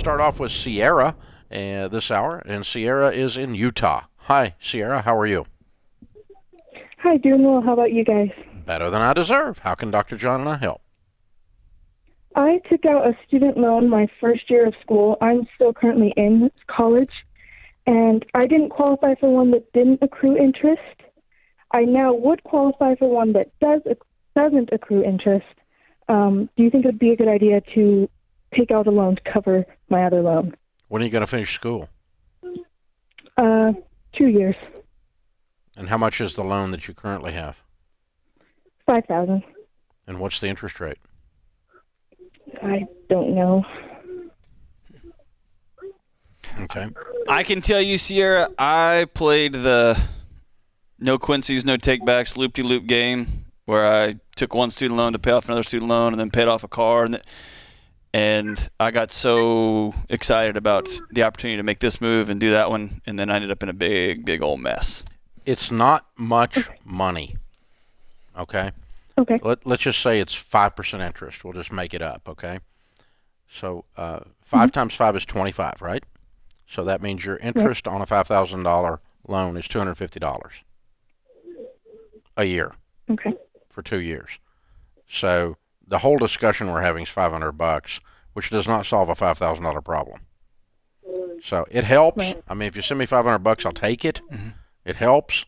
start off with Sierra this hour, and Sierra is in Utah. Hi, Sierra. How are you? Hi, doing well. How about you guys? Better than I deserve. How can Dr. John and I help? I took out a student loan my first year of school. I'm still currently in college, and I didn't qualify for one that didn't accrue interest. I now would qualify for one that doesn't accrue interest. Do you think it would be a good idea to take out a loan to cover my other loan? When are you going to finish school? 2 years. And how much is the loan that you currently have? $5,000. And what's the interest rate? I don't know. Okay. I can tell you, Sierra, I played the no Quincy's, no takebacks, loop-de-loop game where I took one student loan to pay off another student loan and then paid off a car. And I got so excited about the opportunity to make this move and do that one, and then I ended up in a big, big old mess. It's not much money, okay? Okay. Let's just say it's 5% interest. We'll just make it up, okay? So 5 times 5 is 25, right? So that means your interest on a $5,000 loan is $250 a year. Okay. For 2 years. So the whole discussion we're having is $500, which does not solve a $5,000 problem. So it helps. Right. I mean, if you send me $500, I'll take it. Mm-hmm. It helps.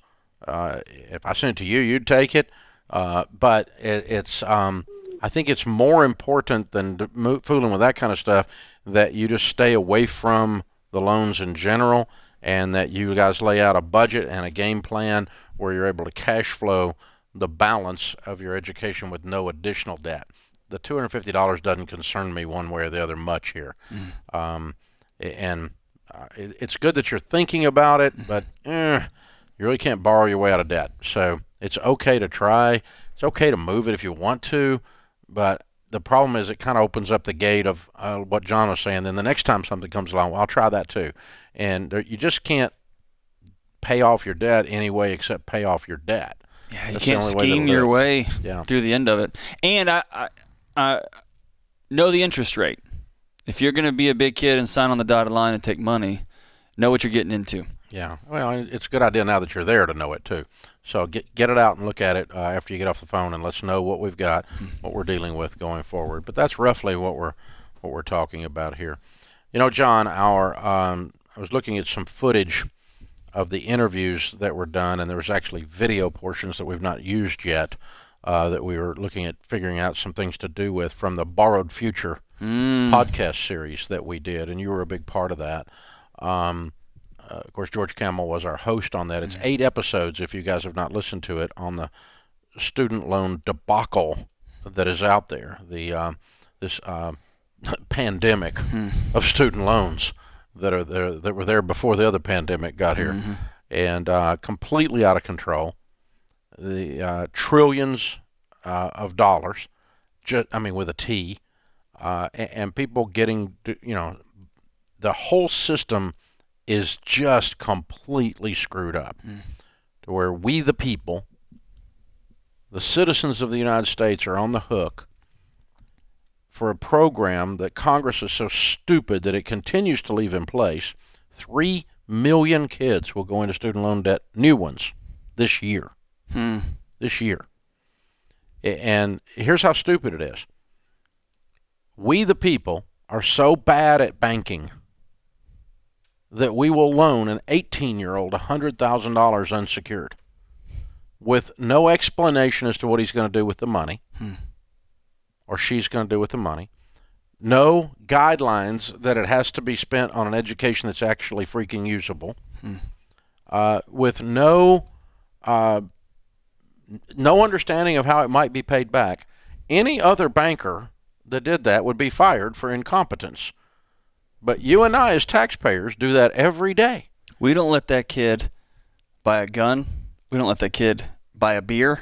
If I sent it to you, you'd take it. But it's I think it's more important than fooling with that kind of stuff that you just stay away from the loans in general, and that you guys lay out a budget and a game plan where you're able to cash flow the balance of your education with no additional debt. The $250 doesn't concern me one way or the other much here. It's good that you're thinking about it, but you really can't borrow your way out of debt. So it's okay to try. It's okay to move it if you want to, but the problem is it kind of opens up the gate of what John was saying. Then the next time something comes along, well, I'll try that too. And you just can't pay off your debt any way except pay off your debt. Yeah, you can't scheme your way through the end of it. And I know the interest rate. If you're going to be a big kid and sign on the dotted line and take money, know what you're getting into. Yeah, well, it's a good idea now that you're there to know it too. So get it out and look at it after you get off the phone, and let's know what we've got, what we're dealing with going forward. But that's roughly what we're talking about here. You know, John, I was looking at some footage of the interviews that were done, and there was actually video portions that we've not used yet that we were looking at figuring out some things to do with from the Borrowed Future podcast series that we did, and you were a big part of that. Of course, George Camel was our host on that. It's 8 episodes, if you guys have not listened to it, on the student loan debacle that is out there, this pandemic of student loans that were there before the other pandemic got here, and completely out of control. The trillions of dollars, with a T, and people getting, the whole system is just completely screwed up to where we, the people, the citizens of the United States, are on the hook for a program that Congress is so stupid that it continues to leave in place. 3 million kids will go into student loan debt, new ones, this year. This year. And here's how stupid it is. We, the people, are so bad at banking that we will loan an 18-year-old $100,000 unsecured with no explanation as to what he's going to do with the money or she's going to do with the money, no guidelines that it has to be spent on an education that's actually freaking usable, with no understanding of how it might be paid back. Any other banker that did that would be fired for incompetence. But you and I, as taxpayers, do that every day. We don't let that kid buy a gun. We don't let that kid buy a beer.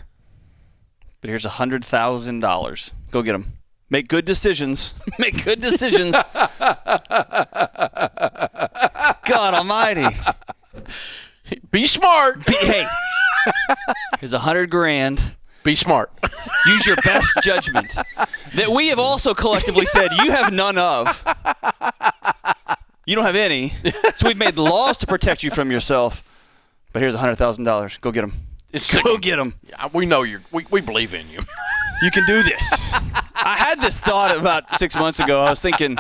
But here's $100,000. Go get them. Make good decisions. Make good decisions. God almighty. Be smart. Hey, here's $100,000. Be smart. Use your best judgment that we have also collectively said you have none of. You don't have any, so we've made laws to protect you from yourself. But here's $100,000. Go get them. Go get them. Yeah, we know we believe in you. You can do this. I had this thought about 6 months ago. I was thinking,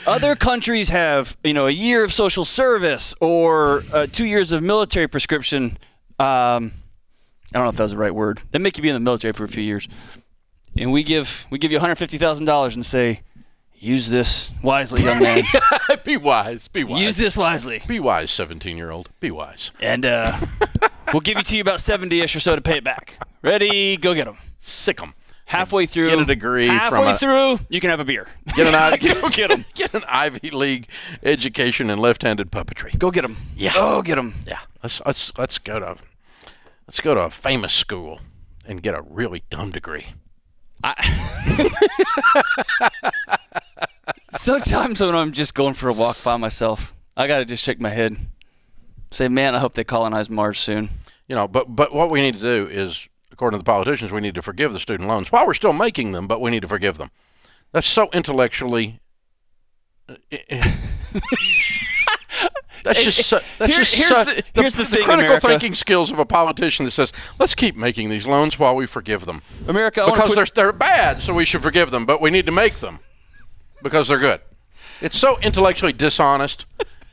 other countries have, a year of social service or 2 years of military prescription. I don't know if that's the right word. They make you be in the military for a few years. And we give you $150,000 and say, use this wisely, young man. Be wise. Use this wisely. Be wise, 17-year-old. Be wise. And we'll give you to you about 70-ish or so to pay it back. Ready? Go get them. Sick them. Halfway through. Get a degree. Halfway through, you can have a beer. Go get them. Get an Ivy League education in left-handed puppetry. Go get them. Yeah. Go get them. Yeah. Let's go to a famous school and get a really dumb degree. Sometimes when I'm just going for a walk by myself, I gotta just shake my head, say, "Man, I hope they colonize Mars soon." But what we need to do is, according to the politicians, we need to forgive the student loans while we're still making them, but we need to forgive them. That's so intellectually. Here's the thing, critical America. thinking skills of a politician that says, let's keep making these loans while we forgive them. America, because they're bad, so we should forgive them, but we need to make them because they're good. It's so intellectually dishonest.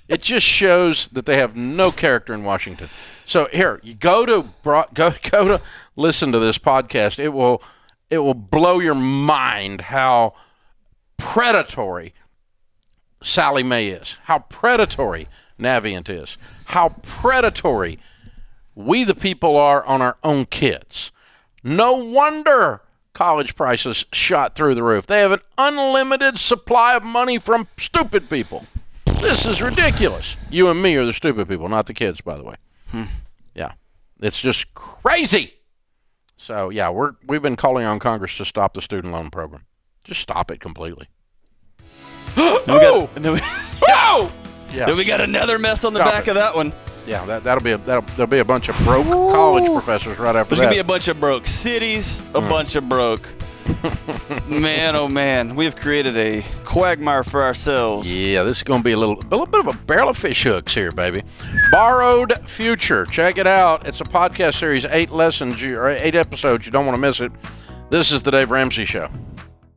It just shows that they have no character in Washington. So here, you go to listen to this podcast. It will blow your mind how predatory Sally Mae is, how predatory Navient is, how predatory we the people are on our own kids. No wonder college prices shot through the roof. They have an unlimited supply of money from stupid people. This is ridiculous. You and me are the stupid people, not the kids, by the way. Yeah. It's just crazy. So, yeah, we've been calling on Congress to stop the student loan program. Just stop it completely. Then we got another mess on the Stop back it. of that one. Yeah, there'll be a bunch of broke college professors right after There's that. gonna be a bunch of broke cities, a bunch of broke. Man, oh man, we have created a quagmire for ourselves. Yeah, this is going to be a little bit of a barrel of fish hooks here, baby. Borrowed Future. Check it out. It's a podcast series, 8 episodes. You don't want to miss it. This is the Dave Ramsey Show.